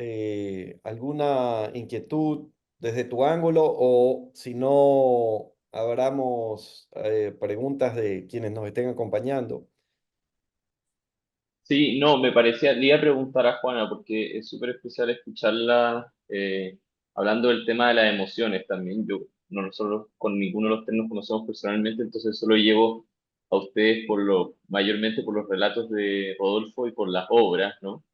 alguna inquietud desde tu ángulo o si no, abramos preguntas de quienes nos estén acompañando. Sí, no, me parecía, le iba a preguntar a Juana, porque es súper especial escucharla hablando del tema de las emociones también. Nosotros con ninguno de los tres nos conocemos personalmente, entonces solo llevo a ustedes mayormente por los relatos de Rodolfo y por las obras, ¿no?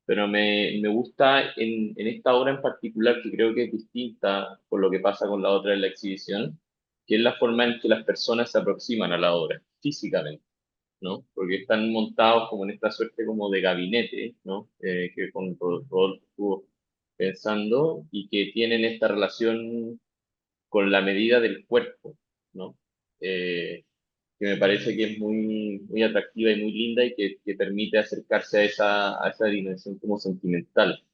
Pero me gusta en esta obra en particular, que creo que es distinta por lo que pasa con la otra en la exhibición, que es la forma en que las personas se aproximan a la obra físicamente, ¿no? Porque están montados como en esta suerte como de gabinete, ¿no? Que con Rodolfo estuvo pensando y que tienen esta relación con la medida del cuerpo, ¿no? Eh, que me parece que es muy atractiva y muy linda y que permite acercarse a esa dimensión como sentimental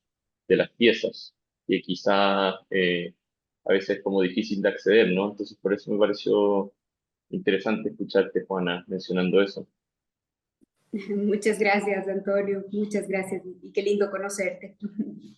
de las piezas, que quizá a veces es como difícil de acceder, ¿no? Entonces por eso me pareció interesante escucharte, Juana, mencionando eso. Muchas gracias, Antonio. Muchas gracias y qué lindo conocerte.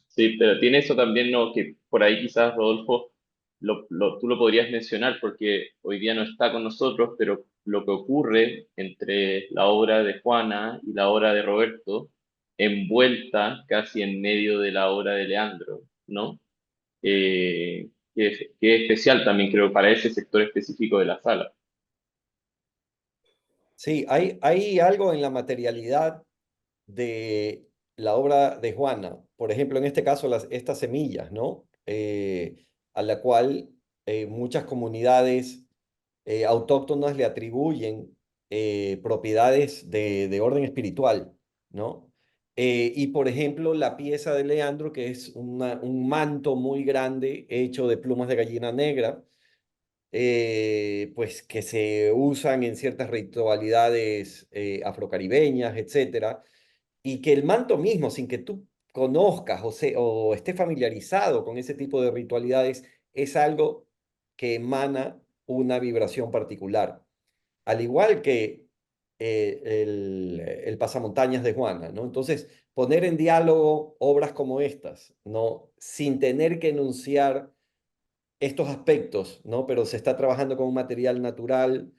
Sí, pero tiene eso también, ¿no? Que por ahí quizás, Rodolfo, tú lo podrías mencionar porque hoy día no está con nosotros, pero lo que ocurre entre la obra de Juana y la obra de Roberto, envuelta casi en medio de la obra de Leandro, ¿no? Que es especial también, creo, para ese sector específico de la sala. Sí, hay algo en la materialidad de la obra de Juana por ejemplo, en este caso, estas semillas, ¿no? A la cual muchas comunidades autóctonas le atribuyen propiedades de orden espiritual, ¿no? Y por ejemplo, la pieza de Leandro, que es un manto muy grande hecho de plumas de gallina negra, pues que se usan en ciertas ritualidades afrocaribeñas, etcétera, y que el manto mismo, sin que tú conozcas o estés familiarizado con ese tipo de ritualidades, es algo que emana una vibración particular. Al igual que el pasamontañas de Juana, ¿no? Entonces, poner en diálogo obras como estas, ¿no? Sin tener que enunciar estos aspectos, ¿no? Pero se está trabajando con un material natural,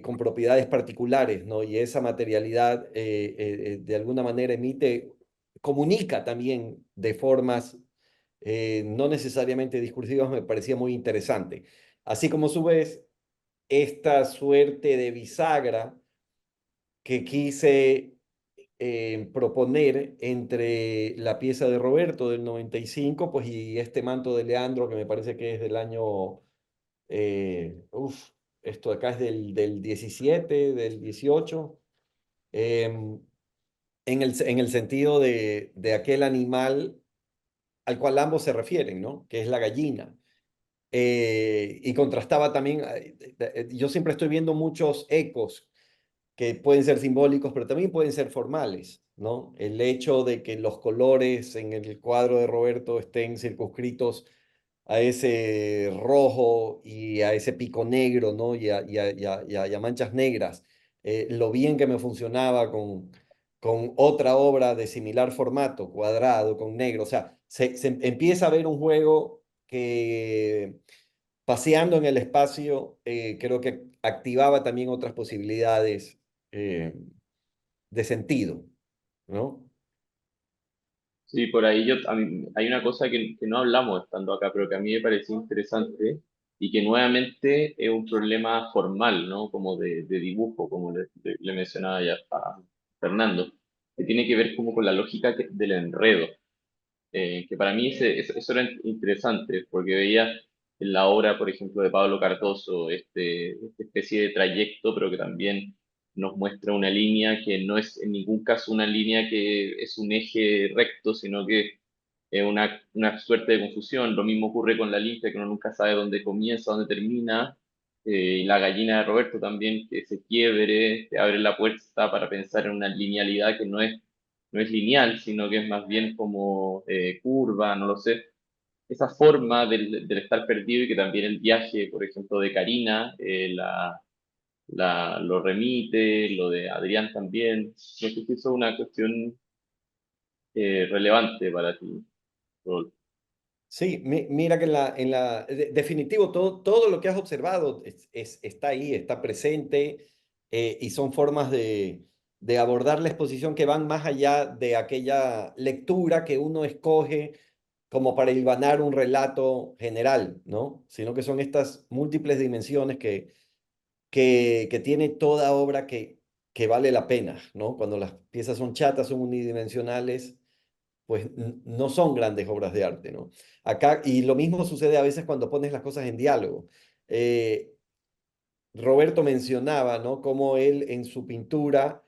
con propiedades particulares, ¿no? Y esa materialidad de alguna manera comunica también de formas no necesariamente discursivas, me parecía muy interesante. Así como su vez, esta suerte de bisagra que quise proponer entre la pieza de Roberto del 95, pues, y este manto de Leandro, que me parece que es del año, esto acá es del 17, del 18, en el sentido de aquel animal al cual ambos se refieren, ¿no? Que es la gallina. Y contrastaba también, yo siempre estoy viendo muchos ecos que pueden ser simbólicos, pero también pueden ser formales, ¿no? El hecho de que los colores en el cuadro de Roberto estén circunscritos a ese rojo y a ese pico negro, ¿no? Y a manchas negras. Lo bien que me funcionaba con otra obra de similar formato, cuadrado, con negro. O sea, se empieza a ver un juego que paseando en el espacio, creo que activaba también otras posibilidades eh, de sentido, ¿no? Sí, por ahí hay una cosa que no hablamos estando acá, pero que a mí me pareció interesante y que nuevamente es un problema formal, ¿no? Como de dibujo, como le mencionaba ya a Fernando, que tiene que ver como con la lógica del enredo. Que para mí eso era interesante, porque veía en la obra, por ejemplo, de Pablo Cardoso, esta especie de trayecto, pero que también nos muestra una línea que no es en ningún caso una línea que es un eje recto, sino que es una suerte de confusión. Lo mismo ocurre con la linfa, que uno nunca sabe dónde comienza, dónde termina. Y la gallina de Roberto también, que se quiebre, que abre la puerta para pensar en una linealidad que no es lineal, sino que es más bien como curva, no lo sé. Esa forma del estar perdido y que también el viaje, por ejemplo, de Karina, lo remite, lo de Adrián también. No sé si eso es una cuestión relevante para ti, Rodolfo. Sí, mira que definitivo, todo lo que has observado está ahí, está presente, y son formas de abordar la exposición que van más allá de aquella lectura que uno escoge como para hilvanar un relato general, ¿no? Sino que son estas múltiples dimensiones que tiene toda obra que vale la pena, ¿no? Cuando las piezas son chatas, son unidimensionales, pues no son grandes obras de arte, ¿no? Acá, y lo mismo sucede a veces cuando pones las cosas en diálogo. Eh, Roberto mencionaba, ¿no? Cómo él en su pintura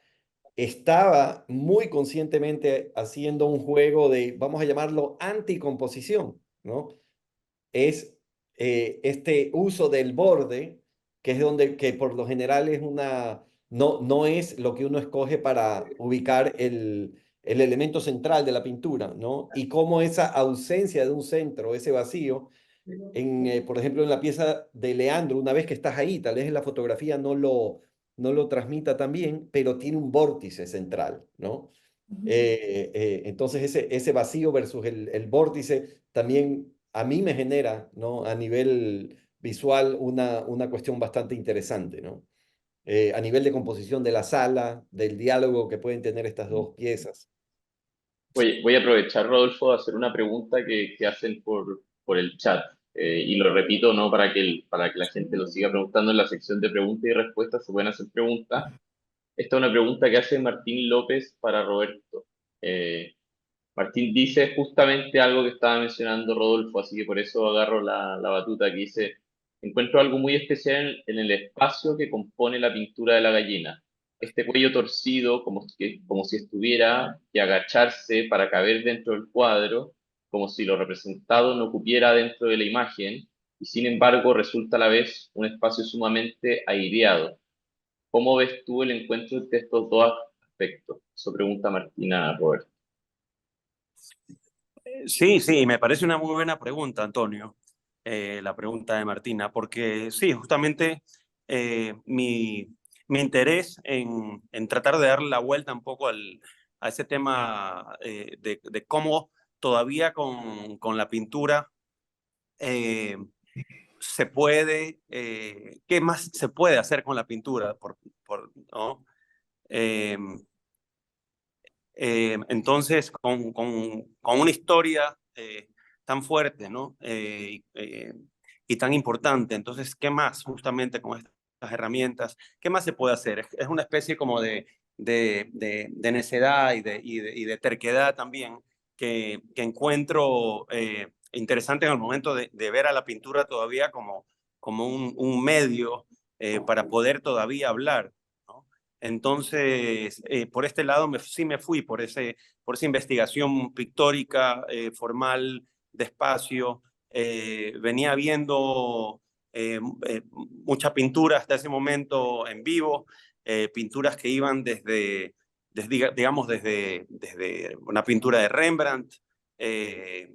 estaba muy conscientemente haciendo un juego de, vamos a llamarlo, anticomposición, ¿no? Es este uso del borde, que es que por lo general no es lo que uno escoge para ubicar el elemento central de la pintura, ¿no? Y cómo esa ausencia de un centro, ese vacío, por ejemplo, en la pieza de Leandro, una vez que estás ahí, tal vez en la fotografía no lo transmita tan bien, pero tiene un vórtice central, ¿no? Entonces ese vacío versus el vórtice también a mí me genera, ¿no? A nivel visual una cuestión bastante interesante, ¿no? A nivel de composición de la sala, del diálogo que pueden tener estas dos piezas. Voy a aprovechar, Rodolfo, de hacer una pregunta que hacen por el chat. Y lo repito, ¿no? Para que la gente lo siga preguntando en la sección de preguntas y respuestas, se pueden hacer preguntas. Esta es una pregunta que hace Martín López para Roberto. Eh, Martín dice justamente algo que estaba mencionando Rodolfo, así que por eso agarro la batuta, que dice: encuentro algo muy especial en el espacio que compone la pintura de la gallina. Este cuello torcido, como si estuviera que agacharse para caber dentro del cuadro, como si lo representado no cupiera dentro de la imagen, y sin embargo resulta a la vez un espacio sumamente aireado. ¿Cómo ves tú el encuentro entre estos dos aspectos? Eso pregunta Martina a Roberto. Sí, sí, me parece una muy buena pregunta, Antonio, la pregunta de Martina, porque sí, justamente mi interés en tratar de darle la vuelta un poco a ese tema de cómo todavía con la pintura eh, se puede, ¿qué más se puede hacer con la pintura? ¿No? Eh, entonces, con una historia tan fuerte, ¿no? Y tan importante, entonces, ¿qué más justamente con estas herramientas? ¿Qué más se puede hacer? Es una especie como de necedad y de terquedad también que encuentro interesante en el momento de ver a la pintura todavía como un medio para poder todavía hablar, ¿no? Entonces, por este lado sí me fui por esa investigación pictórica, formal, de espacio. Venía viendo mucha pintura hasta ese momento en vivo, pinturas que iban digamos, desde una pintura de Rembrandt,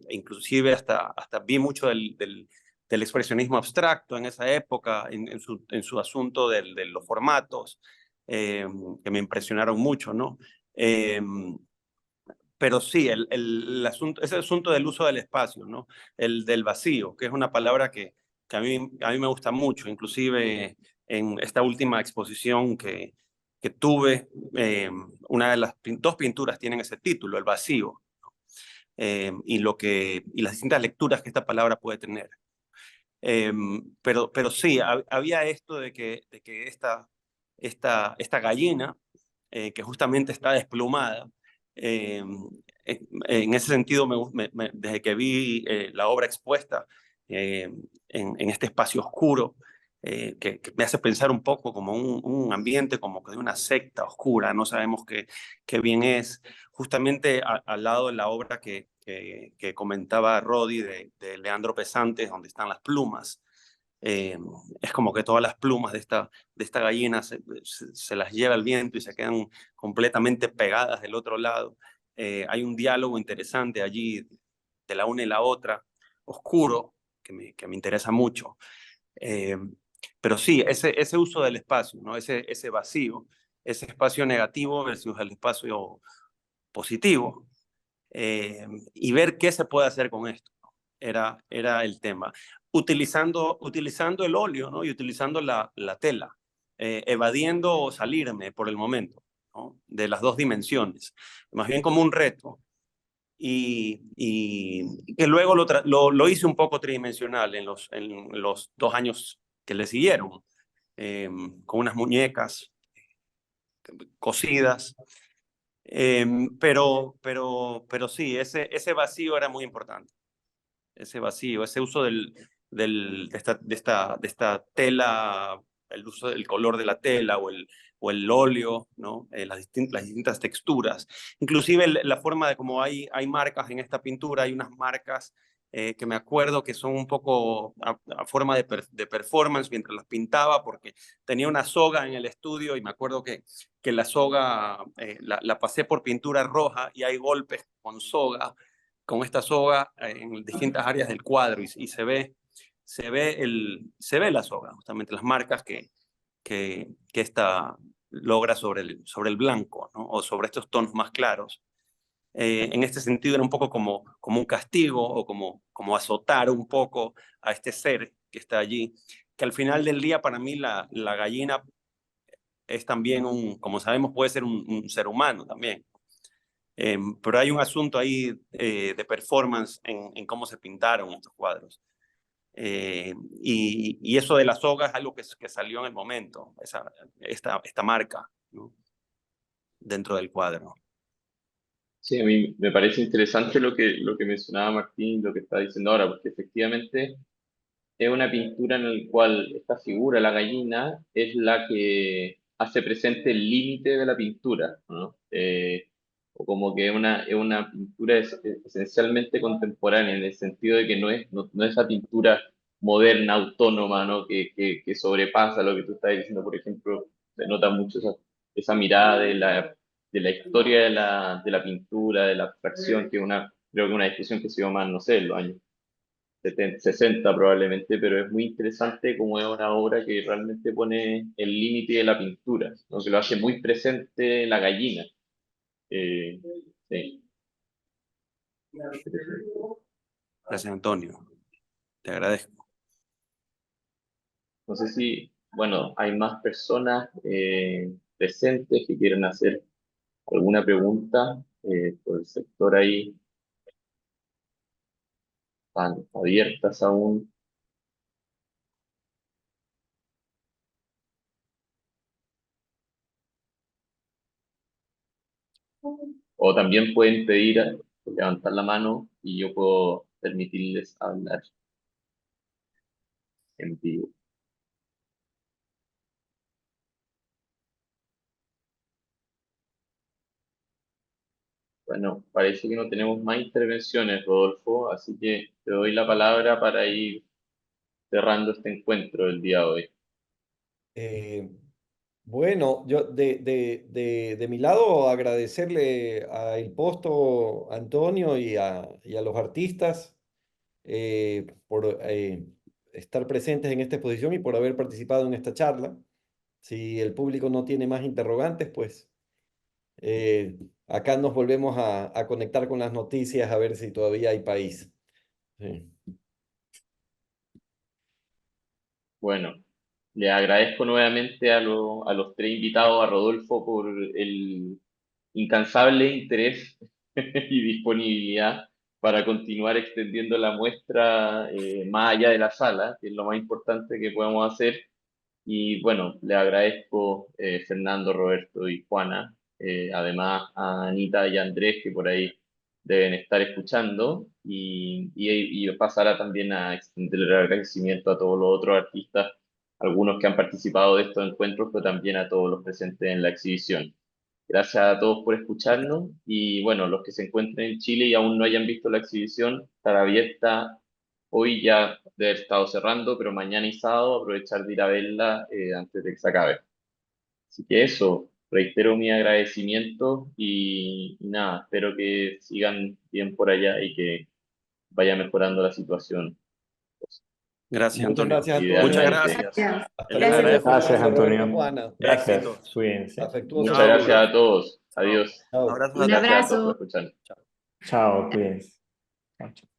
inclusive hasta vi mucho del expresionismo abstracto en esa época, en su asunto de los formatos que me impresionaron mucho, ¿no? Pero sí, ese asunto del uso del espacio, ¿no? El del vacío, que es una palabra que a mí me gusta mucho, inclusive en esta última exposición que tuve, una de las dos pinturas tienen ese título, el vacío, y las distintas lecturas que esta palabra puede tener. Pero sí, había esto de que esta gallina, que justamente está desplumada, en ese sentido, desde que vi la obra expuesta en este espacio oscuro, que me hace pensar un poco como un ambiente como que de una secta oscura, no sabemos qué bien es, justamente al lado de la obra que comentaba Rodi de Leandro Pesantes, donde están las plumas. Es como que todas las plumas de esta gallina se las lleva el viento y se quedan completamente pegadas del otro lado. Hay un diálogo interesante allí de la una y la otra, oscuro, que me interesa mucho. Pero sí, ese uso del espacio, ¿no? Ese vacío, ese espacio negativo versus el espacio positivo, y ver qué se puede hacer con esto. Era el tema. Utilizando el óleo, ¿no? Y utilizando la tela, evadiendo salirme por el momento, ¿no? De las dos dimensiones, más bien como un reto. Y que luego lo hice un poco tridimensional en los 2 años que le siguieron, con unas muñecas cosidas. Pero sí, ese vacío era muy importante. Ese vacío, ese uso de esta tela, el uso del color de la tela o el óleo, ¿no? Las distintas texturas. Inclusive la forma de cómo hay marcas en esta pintura, hay unas marcas que me acuerdo que son un poco a forma de performance mientras las pintaba, porque tenía una soga en el estudio y me acuerdo que la soga la pasé por pintura roja y hay golpes con esta soga en distintas áreas del cuadro y se ve la soga, justamente las marcas que esta logra sobre el blanco, ¿no? O sobre estos tonos más claros. En este sentido era un poco como un castigo o como azotar un poco a este ser que está allí, que al final del día para mí la gallina es también como sabemos, puede ser un ser humano también. Pero hay un asunto ahí de performance en cómo se pintaron estos cuadros. Y eso de la soga es algo que salió en el momento, esta marca, ¿no? Dentro del cuadro. Sí, a mí me parece interesante lo que mencionaba Martín, lo que está diciendo ahora, porque efectivamente es una pintura en la cual esta figura, la gallina, es la que hace presente el límite de la pintura, ¿no? O como que es una pintura esencialmente contemporánea, en el sentido de que no es esa pintura moderna, autónoma, ¿no? Que sobrepasa lo que tú estás diciendo, por ejemplo, se nota mucho esa mirada de la historia de la pintura, de la abstracción, que creo que una discusión que se dio más, no sé, en los años 70, 60 probablemente, pero es muy interesante como es una obra que realmente pone el límite de la pintura, ¿no? Que lo hace muy presente la gallina. Sí, Gracias, Antonio. Te agradezco. no sé si, bueno, hay más personas presentes que quieren hacer alguna pregunta por el sector ahí, están abiertas aún. O también pueden pedir, levantar la mano y yo puedo permitirles hablar en vivo. Bueno, parece que no tenemos más intervenciones, Rodolfo, así que te doy la palabra para ir cerrando este encuentro del día de hoy. Eh, bueno, yo de mi lado agradecerle a El Posto, Antonio y a los artistas por estar presentes en esta exposición y por haber participado en esta charla. Si el público no tiene más interrogantes, pues acá nos volvemos a conectar con las noticias a ver si todavía hay país. Sí. Bueno, le agradezco nuevamente a los tres invitados, a Rodolfo por el incansable interés y disponibilidad para continuar extendiendo la muestra más allá de la sala, que es lo más importante que podemos hacer. Y bueno, le agradezco Fernando, Roberto y Juana, además a Anita y a Andrés que por ahí deben estar escuchando y pasará también a extender el agradecimiento a todos los otros artistas, algunos que han participado de estos encuentros, pero también a todos los presentes en la exhibición. Gracias a todos por escucharnos y bueno, los que se encuentren en Chile y aún no hayan visto la exhibición, estará abierta hoy, ya debe haber estado cerrando, pero mañana y sábado aprovechar de ir a verla antes de que se acabe. Así que eso, reitero mi agradecimiento y nada, espero que sigan bien por allá y que vaya mejorando la situación. Gracias, Muchas Antonio. gracias, Muchas Antonio. gracias. Gracias. Hasta Les Gracias. luego, agradezco Gracias, Fernando, mucho. Roberto, Antonio. Juana. Gracias. Éxitos. Cuídense. Afectuoso Muchas gracias saludo. a todos. Chao. Adiós. Chao. Abrazos a Un todos. Gracias a todos por abrazo. escuchar. Chao, cuídense. Chao, chao.